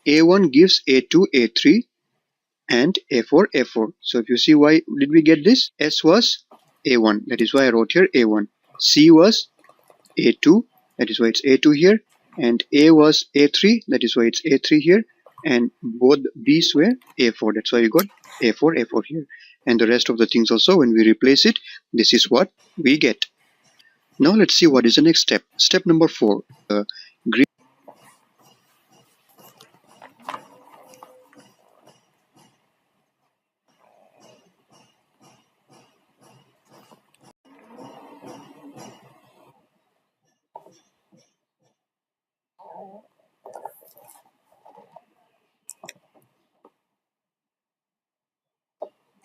A1 gives A2, A3, and A4, A4. So if you see, why did we get this? S was A1, that is why I wrote here A1. C was A2, that is why it's A2 here, and A was A3, that is why it's A3 here, and both B's were A4, that's why you got A4, A4 here. And the rest of the things also, when we replace it, this is what we get. Now let's see what is the next step. Step number 4. Green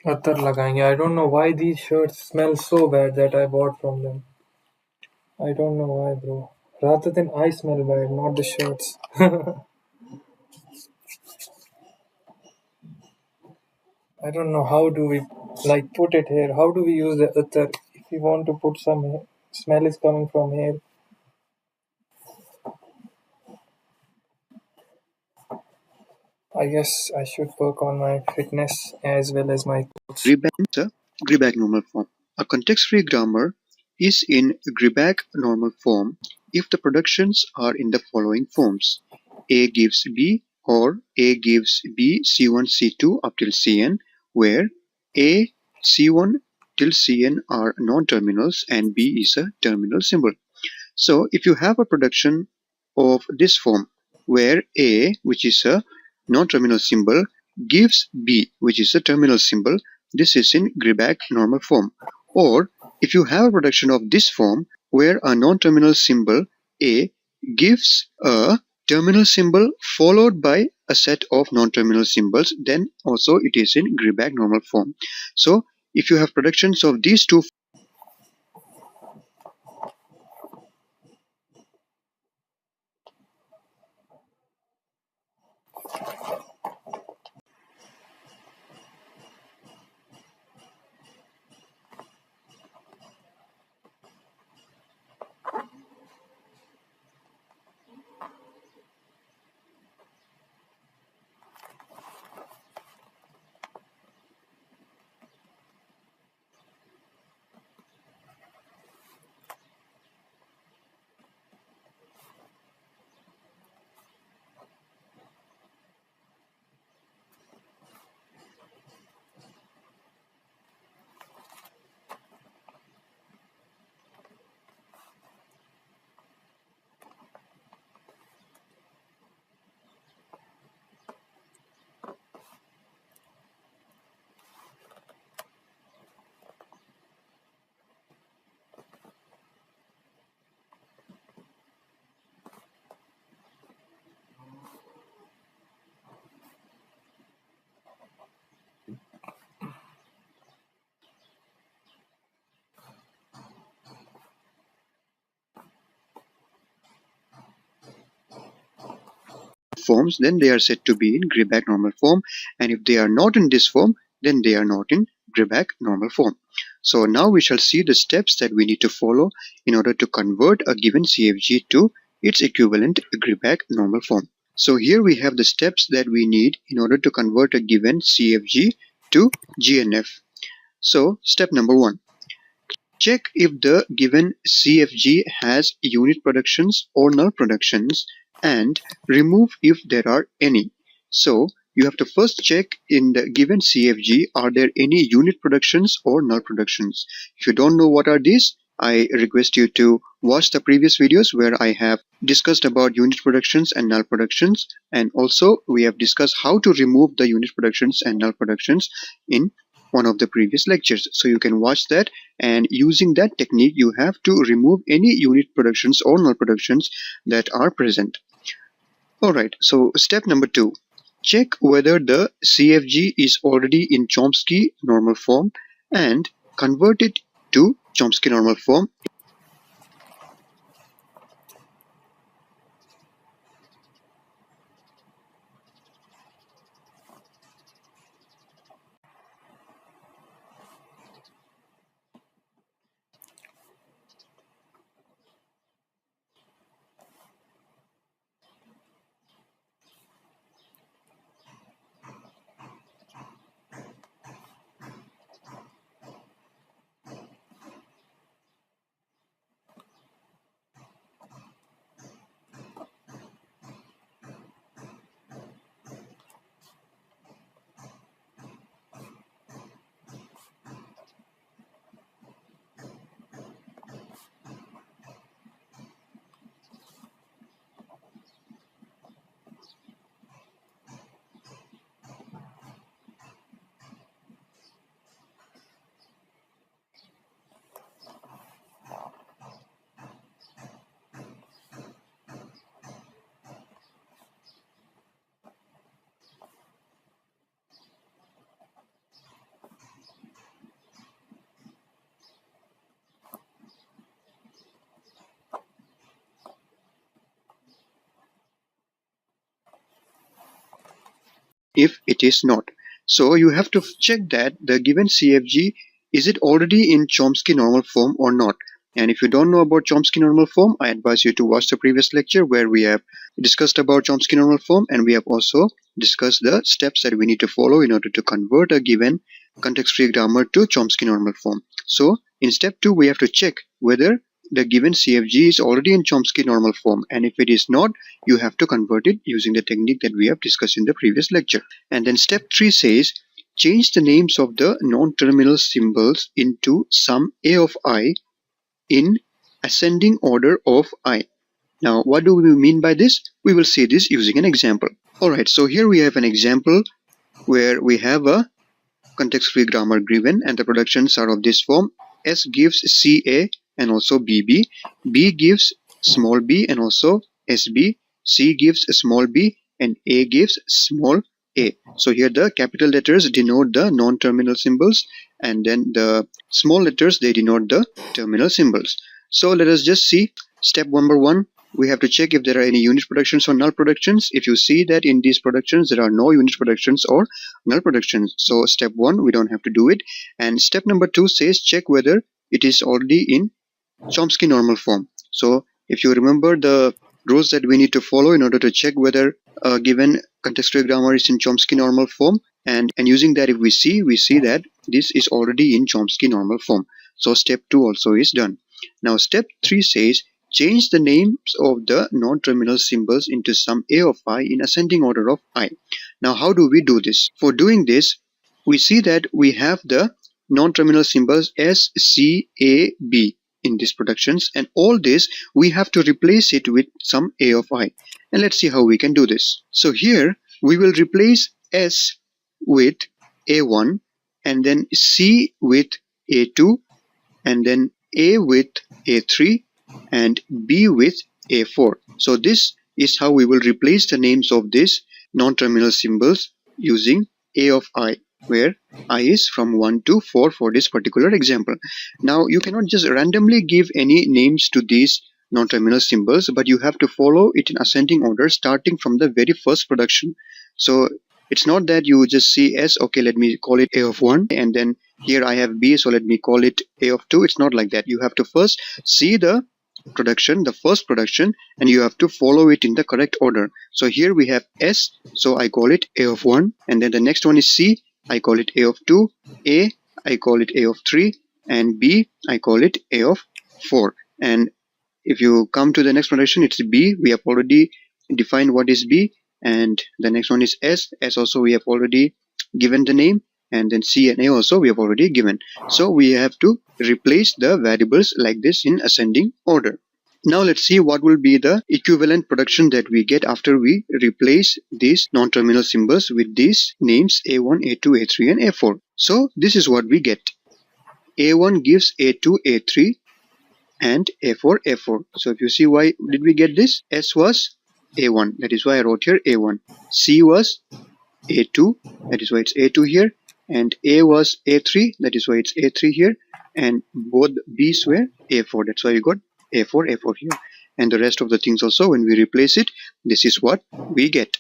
अतर लगाएंगे. I don't know why these shirts smell so bad that I bought from them. I don't know why, bro. Rather than I smell bad, not the shirts. I don't know how do we like put it here. How do we use the atar if we want to put some smell is coming from here. I guess I should work on my fitness as well as my clothes. Greibach normal form. A context-free grammar is in Greibach normal form if the productions are in the following forms: A gives B, or A gives B C1 C2 up till Cn, where A C1 till Cn are non-terminals and B is a terminal symbol. So if you have a production of this form where A, which is a non-terminal symbol, gives B, which is a terminal symbol, this is in Greibach normal form. Or if you have a production of this form where a non-terminal symbol A gives a terminal symbol followed by a set of non-terminal symbols, then also it is in Greibach normal form. So if you have productions of these two forms, then they are said to be in Greibach normal form, and if they are not in this form, then they are not in Greibach normal form. So now we shall see the steps that we need to follow in order to convert a given CFG to its equivalent Greibach normal form. So here we have the steps that we need in order to convert a given CFG to GNF. So step number 1. Check if the given CFG has unit productions or null productions, and remove if there are any. So you have to first check in the given CFG, are there any unit productions or null productions. If you don't know what are these, I request you to watch the previous videos where I have discussed about unit productions and null productions, and also we have discussed how to remove the unit productions and null productions in one of the previous lectures. So you can watch that, and using that technique you have to remove any unit productions or null productions that are present. Alright, so step number 2. Check whether the CFG is already in Chomsky normal form and convert it to Chomsky normal form. if it is not. So you have to check that the given CFG, is it already in Chomsky normal form or not. And if you don't know about Chomsky normal form, I advise you to watch the previous lecture where we have discussed about Chomsky normal form, and we have also discussed the steps that we need to follow in order to convert a given context-free grammar to Chomsky normal form. So in step 2, we have to check whether the given CFG is already in Chomsky normal form, and if it is not, you have to convert it using the technique that we have discussed in the previous lecture. And then step 3 says, change the names of the non-terminal symbols into some a of I in ascending order of I. Now, what do we mean by this? We will see this using an example. Alright, so here we have an example where we have a context-free grammar given, and the productions are of this form. S gives CA and also BB. B gives small b and also SB. C gives small b and A gives small a. So here the capital letters denote the non-terminal symbols, and then the small letters, they denote the terminal symbols. So let us just see step number 1. We have to check if there are any unit productions or null productions. If you see that in these productions there are no unit productions or null productions, so step 1 we don't have to do it. And step number 2 says check whether it is already in Chomsky normal form. So if you remember the rules that we need to follow in order to check whether a given context-free grammar is in Chomsky normal form, and using that, if we see that this is already in Chomsky normal form. So step 2 also is done. Now step 3 says change the names of the non-terminal symbols into some a of I in ascending order of I. Now how do we do this? For doing this, we see that we have the non-terminal symbols S, C, A, B in these productions, and all this we have to replace it with some a of I. And let's see how we can do this. So here we will replace S with A1, and then C with A2, and then A with A3, and B with A4. So this is how we will replace the names of these non-terminal symbols using a of I, where I is from 1 to 4 for this particular example. Now you cannot just randomly give any names to these non-terminal symbols, but you have to follow it in ascending order starting from the very first production. So it's not that you just see S, okay, let me call it A of 1, and then here I have B, so let me call it A of 2. It's not like that. You have to first see the production, the first production, and you have to follow it in the correct order. So here we have S, so I call it A of 1, and then the next one is C, I call it A of 2, A, I call it A of 3, and B, I call it A of 4. And if you come to the next production, it's B. We have already defined what is B, and the next one is S. S also we have already given the name, and then C and A also we have already given. So we have to replace the variables like this in ascending order. Now let's see what will be the equivalent production that we get after we replace these non-terminal symbols with these names A1, A2, A3 and A4. So this is what we get. A1 gives A2, A3 and A4, A4. So if you see why did we get this, S was A1, that is why I wrote here A1. C was A2, that is why it's A2 here, and A was A3, that is why it's A3 here, and both B's were A4, that's why you got A4, A4 here. And the rest of the things also, when we replace it, this is what we get.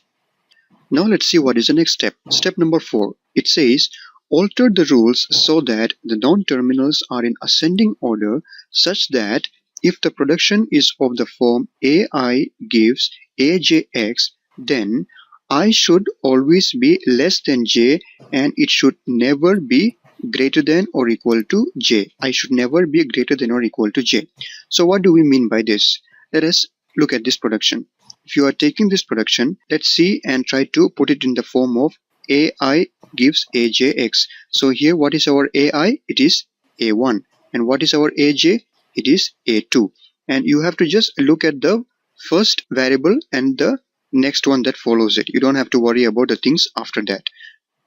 Now let's see what is the next step. Step number 4. It says, alter the rules so that the non-terminals are in ascending order such that if the production is of the form AI gives AJX, then I should always be less than J and it should never be greater than or equal to J. I should never be greater than or equal to J. So what do we mean by this? Let us look at this production. If you are taking this production, let's see and try to put it in the form of AI gives AJX. So here what is our AI? It is A1. And what is our AJ? It is A2. And you have to just look at the first variable and the next one that follows it. You don't have to worry about the things after that.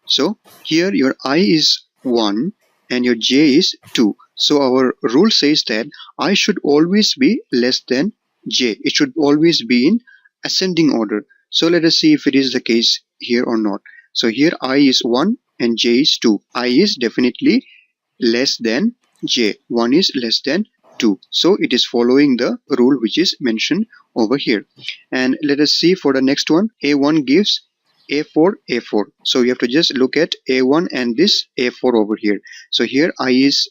So here your I is 1 and your J is 2. So our rule says that I should always be less than J. It should always be in ascending order. So let us see if it is the case here or not. So here I is 1 and J is 2. I is definitely less than J. 1 is less than 2. So it is following the rule which is mentioned over here. And let us see for the next one. A1 gives A4, A4. So you have to just look at A1 and this A4 over here. So here I is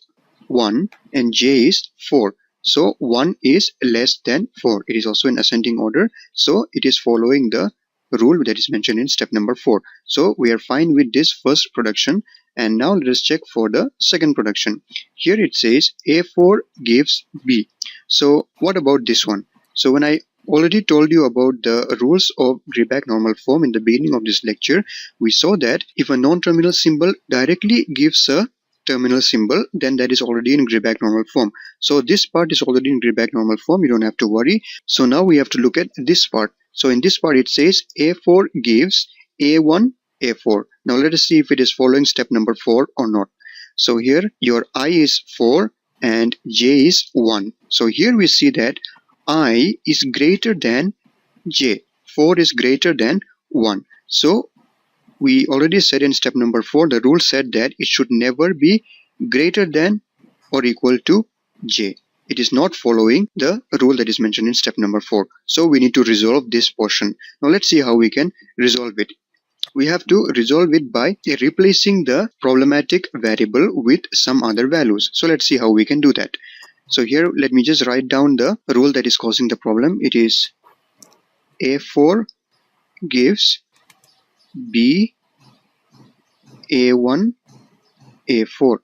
1 and J is 4. So 1 is less than 4. It is also in ascending order. So it is following the rule that is mentioned in step number 4. So we are fine with this first production. And now let us check for the second production. Here it says A4 gives B. So what about this one? So when I already told you about the rules of Greibach normal form in the beginning of this lecture, we saw that if a non-terminal symbol directly gives a terminal symbol, then that is already in Greibach normal form. So this part is already in Greibach normal form. You don't have to worry. So now we have to look at this part. So in this part it says A4 gives A1 A4. Now let us see if it is following step number 4 or not. So here your I is 4 and J is 1. So here we see that I is greater than J. 4 is greater than 1. So we already said in step number 4, the rule said that it should never be greater than or equal to J. It is not following the rule that is mentioned in step number 4. So we need to resolve this portion. Now let's see how we can resolve it. We have to resolve it by replacing the problematic variable with some other values. So let's see how we can do that. So here let me just write down the rule that is causing the problem. It is A4 gives B A1 A4.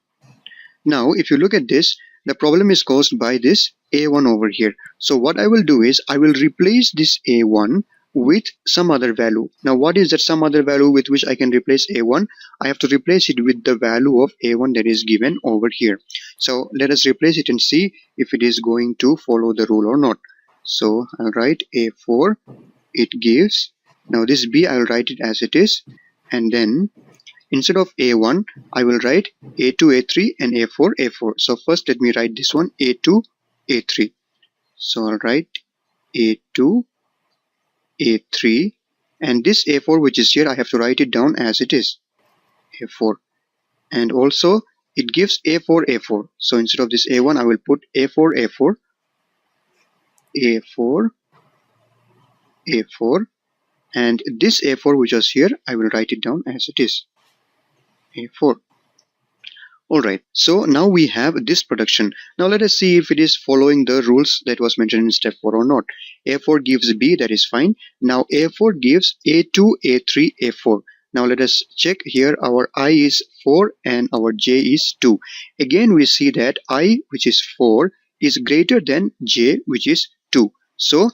Now if you look at this, the problem is caused by this A1 over here. So what I will do is I will replace this A1 with some other value. Now what is that some other value with which I can replace A1? I have to replace it with the value of A1 that is given over here. So let us replace it and see if it is going to follow the rule or not. So I'll write A4, it gives, now this B I'll write it as it is, and then instead of A1 I will write A2 A3 and A4 A4. So first let me write this one A2 A3. So I'll write A2 A3, and this A4 which is here I have to write it down as it is, A4, and also it gives A4 A4. So instead of this A1 I will put A4 A4 A4 A4, and this A4 which was here I will write it down as it is, A4. Alright, so now we have this production. Now let us see if it is following the rules that was mentioned in step 4 or not. A4 gives B, that is fine. Now A4 gives A2, A3, A4. Now let us check here. Our I is 4 and our J is 2. Again we see that I, which is 4, is greater than J, which is 2. So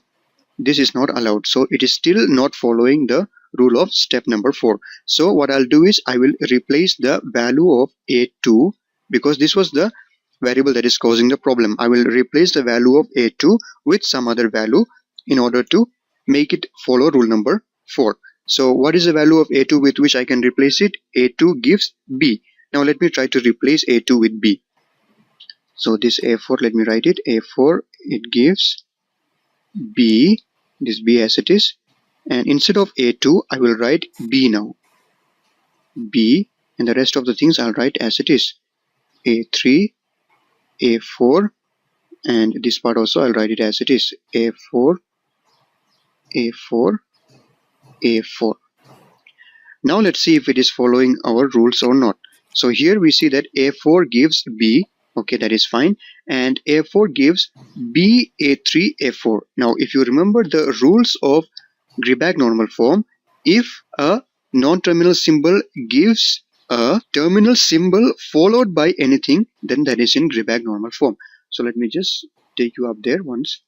this is not allowed. So it is still not following the rule of step number 4. So what I'll do is I will replace the value of A2, because this was the variable that is causing the problem. I will replace the value of A2 with some other value in order to make it follow rule number 4. So what is the value of A2 with which I can replace it? A2 gives B. Now let me try to replace A2 with B. So this A4, let me write it, A4, it gives B, this B as it is, and instead of A2 I will write B now, B, and the rest of the things I'll write as it is, A3, A4, and this part also I'll write it as it is, A4, A4, A4. Now let's see if it is following our rules or not. So here we see that A4 gives B, okay, that is fine, and A4 gives B, A3, A4. Now if you remember the rules of Greibach normal form, if a non-terminal symbol gives a terminal symbol followed by anything, then that is in Greibach normal form. So let me just take you up there once.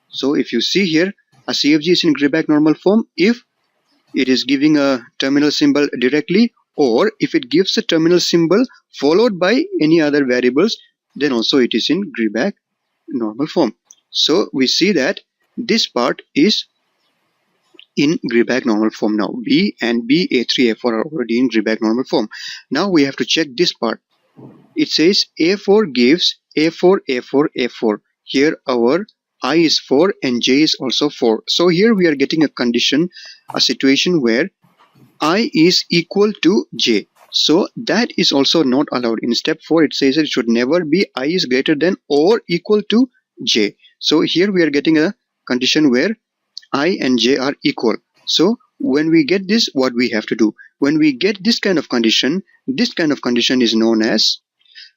So if you see here, a CFG is in Greibach normal form if it is giving a terminal symbol directly, or if it gives a terminal symbol followed by any other variables, then also it is in Greibach normal form. So we see that this part is in Greibach normal form now. B and B, A3, A4 are already in Greibach normal form. Now we have to check this part. It says A4 gives A4, A4, A4. Here our I is 4 and J is also 4. So here we are getting a condition, a situation where I is equal to J. So that is also not allowed. In step 4 it says it should never be I is greater than or equal to J. So here we are getting a condition where I and J are equal. So when we get this, what we have to do? When we get this kind of condition is known as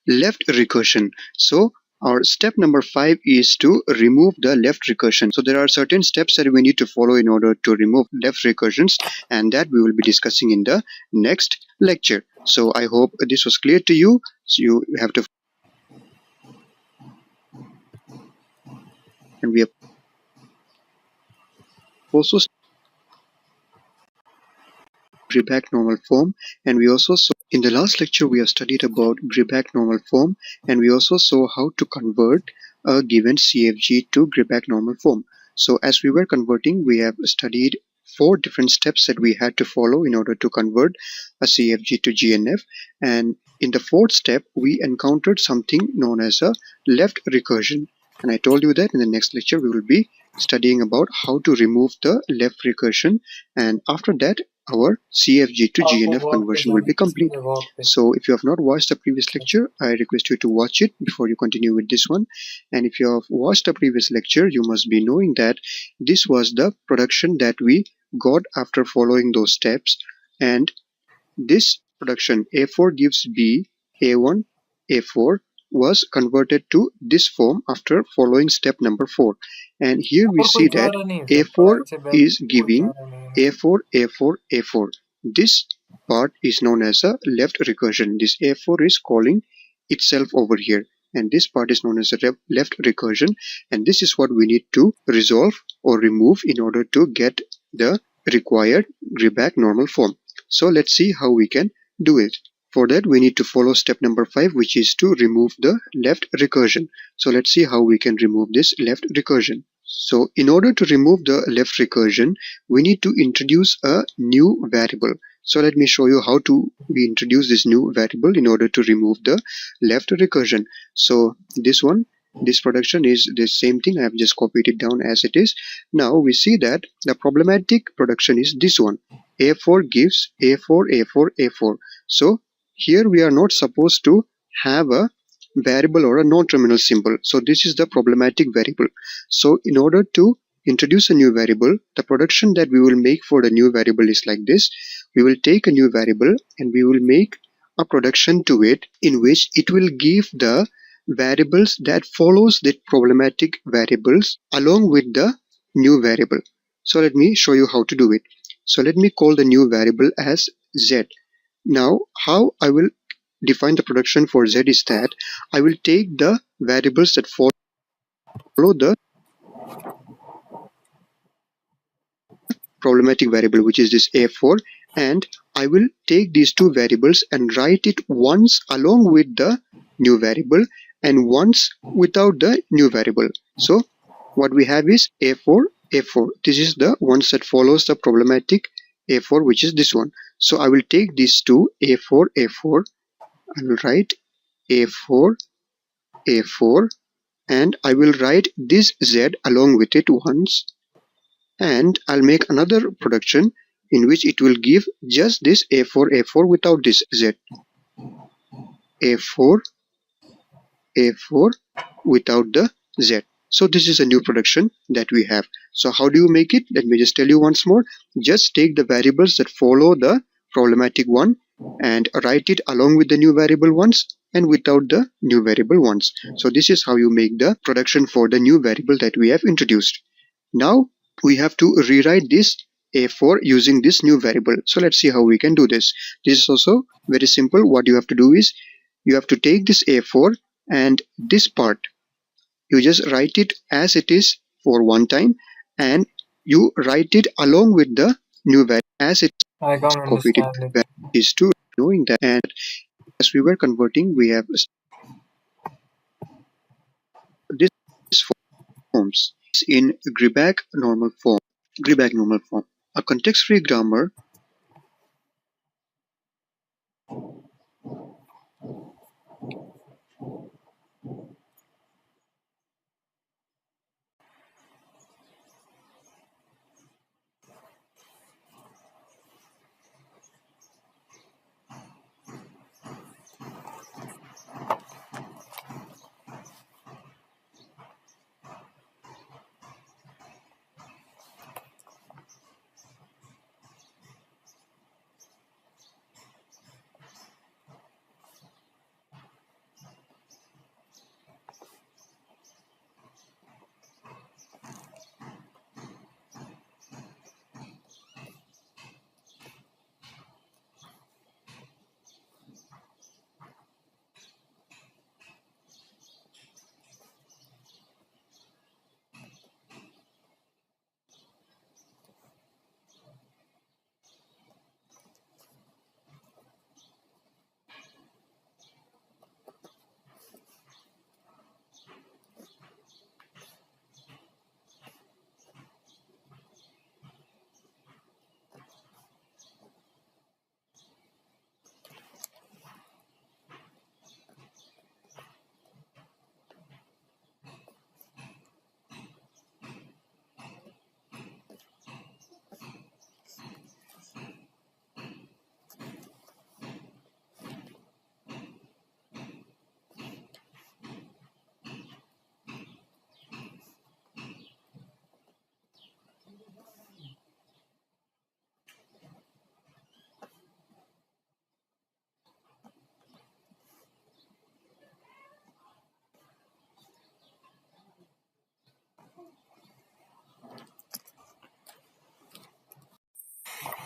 left recursion. So our step number 5 is to remove the left recursion. So there are certain steps that we need to follow in order to remove left recursions, and that we will be discussing in the next lecture. So I hope this was clear to you. So you have to, and we have also Greibach normal form, and we also saw in the last lecture we have studied about Greibach normal form, and we also saw how to convert a given CFG to Greibach normal form. So as we were converting, we have studied 4 different steps that we had to follow in order to convert a CFG to GNF, and in the 4th step we encountered something known as a left recursion, and I told you that in the next lecture we will be studying about how to remove the left recursion, and after that our CFG to How to GNF work with conversion will them. be complete. So if you have not watched the previous lecture, I request you to watch it before you continue with this one. And if you have watched the previous lecture, you must be knowing that this was the production that we got after following those steps. And this production A4 gives B, A1, A4 was converted to this form after following step number 4. And here we और कोई see जा that रहा नहीं है फिर A4 पढ़ाई से back is कोई जा giving रहा नहीं है A4, A4, A4. This part is known as a left recursion. This A4 is calling itself over here, and this part is known as a left recursion, and this is what we need to resolve or remove in order to get the required Greibach normal form. So let's see how we can do it. For that we need to follow step number 5, which is to remove the left recursion. So let's see how we can remove this left recursion. So in order to remove the left recursion, we need to introduce a new variable. So let me show you how to we introduce this new variable in order to remove the left recursion. So this production is the same thing. I have just copied it down as it is. Now we see that the problematic production is this one. A4 gives A4, A4, A4. So here we are not supposed to have a variable or a non-terminal symbol. So this is the problematic variable. So in order to introduce a new variable, the production that we will make for the new variable is like this. We will take a new variable and we will make a production to it in which it will give the variables that follows the problematic variables along with the new variable. So let me show you how to do it. So let me call the new variable as Z. Now how I will define the production for Z is that I will take the variables that follow the problematic variable, which is this A4, and I will take these two variables and write it once along with the new variable and once without the new variable. So what we have is A4, A4. This is the ones that follows the problematic A4, which is this one. So I will take these two A4, A4. I will write A4, A4, and I will write this Z along with it once, and I'll make another production in which it will give just this A4, A4 without this Z. A4, A4 without the Z. So this is a new production that we have. So how do you make it? Let me just tell you once more. Just take the variables that follow the problematic one and write it along with the new variable once and without the new variable once. So this is how you make the production for the new variable that we have introduced. Now we have to rewrite this A4 using this new variable. So let's see how we can do this. This is also very simple. What you have to do is you have to take this A4 and this part, you just write it as it is for one time and you write it along with the new variable as it I is can't copied it. understand That it. is to knowing that, and as we were converting, we have this forms in Greibach normal form. Greibach normal form. A context-free grammar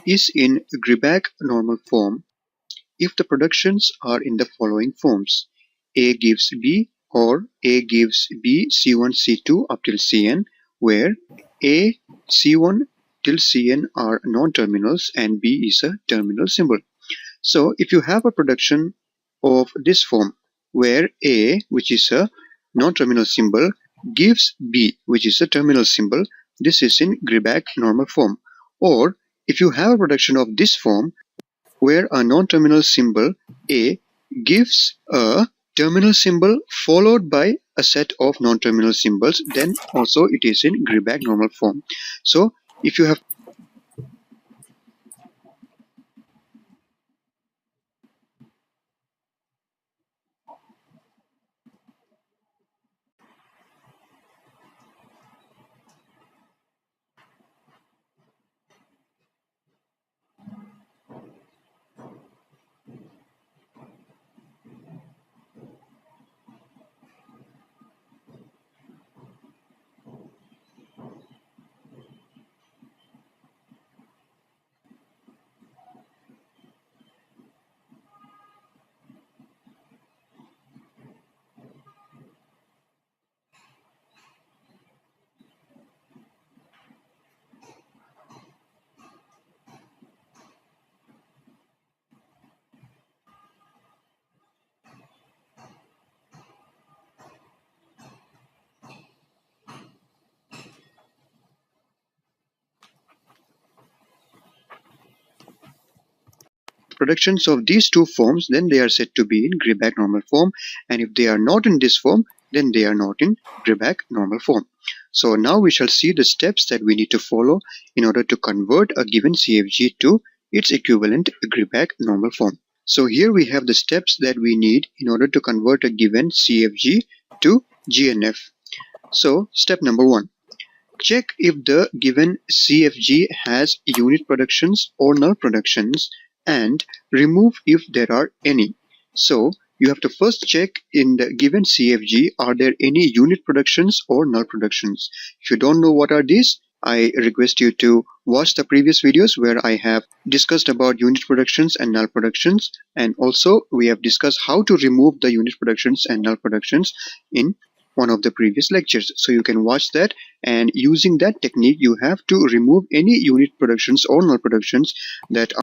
is in Greibach normal form if the productions are in the following forms: A gives B, or A gives B C1 C2 up till Cn, where A C1 till Cn are non-terminals and B is a terminal symbol. So if you have a production of this form where A, which is a non-terminal symbol, gives B, which is a terminal symbol, this is in Greibach normal form. Or if you have a production of this form where a non-terminal symbol A gives a terminal symbol followed by a set of non-terminal symbols, then also it is in Greibach normal form. So if you have productions of these two forms, then they are said to be in Greibach normal form, and if they are not in this form, then they are not in Greibach normal form. So now we shall see the steps that we need to follow in order to convert a given CFG to its equivalent Greibach normal form. So here we have the steps that we need in order to convert a given CFG to GNF. So step number 1. Check if the given CFG has unit productions or null productions and remove if there are any. So you have to first check in the given CFG, are there any unit productions or null productions? If you don't know what are these, I request you to watch the previous videos where I have discussed about unit productions and null productions, and also we have discussed how to remove the unit productions and null productions in one of the previous lectures. So you can watch that, and using that technique you have to remove any unit productions or null productions that are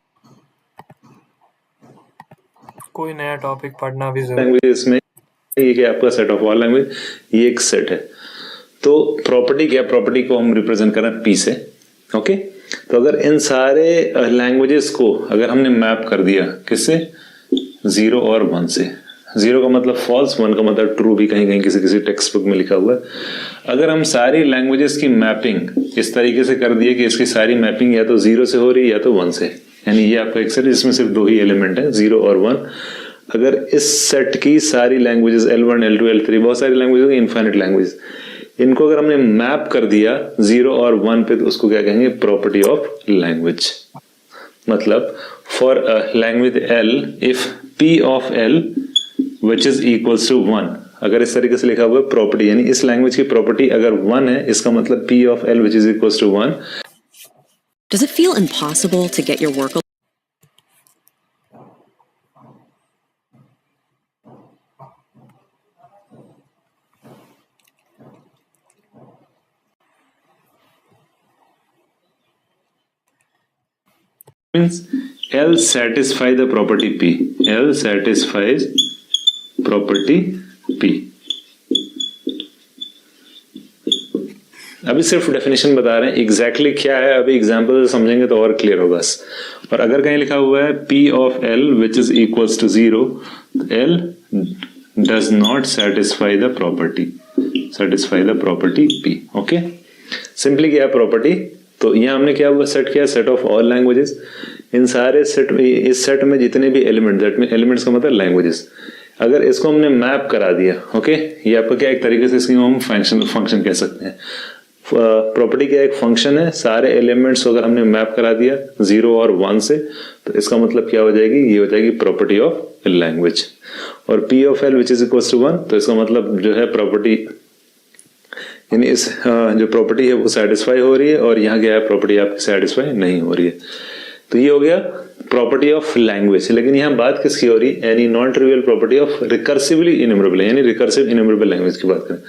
कोई नया topic पढ़ना भी जरूरी language में ये क्या आपका set of all language, ये एक सेट है। तो प्रॉपर्टी क्या, प्रॉपर्टी को हम रिप्रेजेंट कर रहे हैं पी से। ओके, तो अगर इन सारे लैंग्वेजेस को अगर हमने मैप कर दिया किससे, 0 और 1 से। 0 का मतलब फॉल्स, 1 का मतलब ट्रू भी कहीं कहीं किसी किसी टेक्स्ट बुक में लिखा हुआ है। अगर हम सारी लैंग्वेजेस की मैपिंग इस तरीके से कर दिए कि इसकी सारी मैपिंग या तो 0 से हो रही है या तो 1 से, यानी ये आपका एक सेट जिसमें सिर्फ 2 ही एलिमेंट है, 0 और 1। अगर इस सेट की सारी लैंग्वेजेस L1, L2, L3, बहुत सारी लैंग्वेज, इनफाइनाइट लैंग्वेज, इनको अगर हमने मैप कर दिया 0 और 1 पे, तो उसको क्या कहेंगे, प्रॉपर्टी ऑफ लैंग्वेज। मतलब for a language L, if P of L which is equals to 1, अगर इस तरीके से लिखा हुआ है प्रॉपर्टी, यानी इस लैंग्वेज की प्रॉपर्टी अगर 1 है, इसका मतलब P of L which is equals to 1। Does it feel impossible to get your work? Means L satisfy the property P. L satisfies property P. अभी सिर्फ डेफिनेशन बता रहे हैं, एग्जैक्टली क्या है अभी एग्जाम्पल से समझेंगे तो और क्लियर होगा। और अगर कहीं लिखा हुआ है P of L which is equals to 0, L does not satisfy the property, satisfy the property P। Okay, simply क्या है प्रॉपर्टी, तो यहाँ हमने क्या हुआ सेट किया, सेट ऑफ ऑल लैंग्वेजेस। इन सारे सेट, इस सेट में जितने भी एलिमेंट, दैट में एलिमेंट्स का मतलब लैंग्वेजेस, अगर इसको हमने मैप करा दिया, ओके, ये आपका क्या एक तरीके से इसकी हम फंक्शन कह सकते हैं। प्रॉपर्टी क्या एक फंक्शन है, सारे एलिमेंट्स को अगर हमने मैप करा दिया 0 और 1 से, तो इसका मतलब क्या हो जाएगी, ये हो जाएगी प्रॉपर्टी ऑफ लैंग्वेज। और P of L which is equals to 1, तो इसका मतलब जो है प्रॉपर्टी, यानी इस जो प्रॉपर्टी है वो सेटिस्फाई हो रही है, और यहाँ क्या है प्रॉपर्टी आपकी सेटिस्फाई नहीं हो रही है। तो ये हो गया प्रॉपर्टी ऑफ लैंग्वेज। लेकिन यहाँ बात किसकी हो रही? Any non trivial property of recursively enumerable, यानी रिकर्सिव इन्यूमरेबल लैंग्वेज की बात करें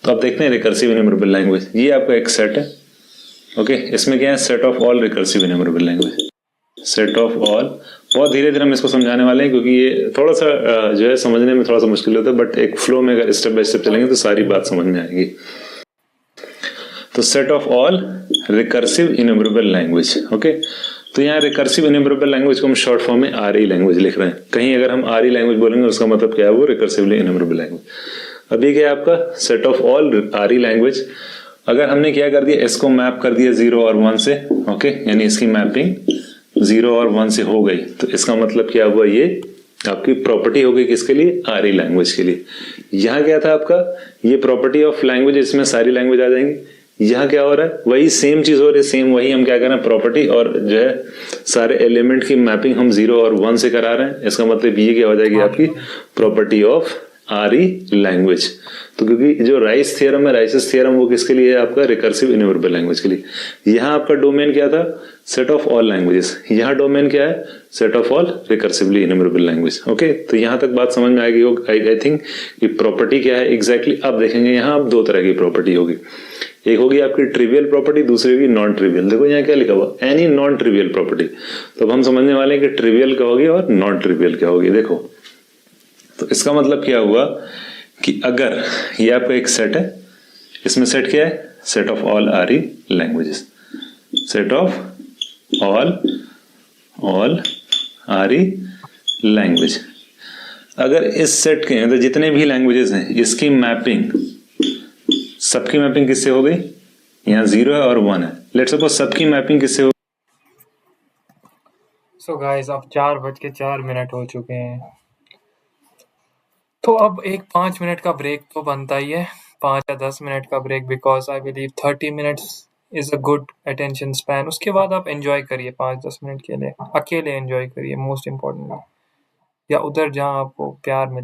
तो आप देखते हैं रिकर्सिव इन्यूमरेबल लैंग्वेज, ये आपका एक सेट है। ओके, इसमें क्या है? Set of all recursive enumerable language, set of all. बहुत धीरे धीरे हम इसको समझाने वाले हैं क्योंकि ये थोड़ा सा जो है समझने में थोड़ा सा मुश्किल होता है, बट एक फ्लो में अगर स्टेप बाय स्टेप चलेंगे तो सारी बात समझ में आएगी। तो set of all recursive enumerable language. Okay, तो यहाँ रिकर्सिव इन्यूमरेबल लैंग्वेज को हम शॉर्ट फॉर्म में आरई लैंग्वेज लिख रहे हैं। कहीं अगर हम आरई लैंग्वेज बोलेंगे उसका मतलब क्या है? वो रिकर्सिवली इन्यूमरेबल लैंग्वेज। अभी क्या है आपका? Set of all RE language. अगर हमने क्या कर दिया, इसको मैप कर दिया 0 और 1 से, ओके, यानी इसकी मैपिंग 0 और 1 से हो गई, तो इसका मतलब क्या हुआ? ये आपकी प्रॉपर्टी हो गई किसके लिए? आरई लैंग्वेज के लिए। यहाँ क्या था आपका? ये प्रॉपर्टी ऑफ लैंग्वेज, इसमें सारी लैंग्वेज आ जाएंगी। यहाँ क्या हो रहा है? वही सेम चीज हो रही है, सेम वही हम क्या कर रहे हैं? प्रॉपर्टी और जो है सारे एलिमेंट की मैपिंग हम 0 और 1 से करा रहे हैं। इसका मतलब ये क्या हो जाएगी आपकी? Property of RE language. तो क्योंकि जो राइस थियरम है, राइसेस थियरम, वो किसके लिए है? आपका रिकर्सिव इन्यूमरेबल लैंग्वेज के लिए। यहाँ आपका डोमेन क्या था? Set of all languages. यहाँ डोमेन क्या है? Set of all recursively enumerable language. Okay, तो यहाँ तक बात समझ में आएगी आई थिंक कि प्रॉपर्टी क्या है एग्जैक्टली। अब देखेंगे यहाँ अब दो तरह की प्रॉपर्टी होगी, एक होगी आपकी ट्रिवियल प्रॉपर्टी, दूसरी होगी नॉन ट्रिवियल। देखो यहाँ क्या लिखा हुआ? Any non trivial property. तो अब हम समझने वाले हैं कि ट्रिवियल क्या होगी और नॉन ट्रिवियल क्या होगी। देखो, तो इसका मतलब क्या हुआ कि अगर ये आपका एक सेट है, इसमें सेट क्या है? Set of all RE languages, set of all RE language. अगर इस सेट के अंदर जितने भी लैंग्वेजेस हैं, इसकी मैपिंग, सबकी मैपिंग किससे हो गई? यहाँ 0 है और 1 है। लेट्स सपोज सबकी मैपिंग किससे हो? सो गाइस, अब 4:04 हो चुके हैं, तो अब एक 5 मिनट का ब्रेक तो बनता ही है, 5 या 10 मिनट का break, because I believe 30 minutes is a good attention span. उसके बाद आप एंजॉय करिए 5-10 मिनट के लिए, अकेले एंजॉय करिए मोस्ट इम्पोर्टेंटली, या उधर जहाँ आपको प्यार मिले।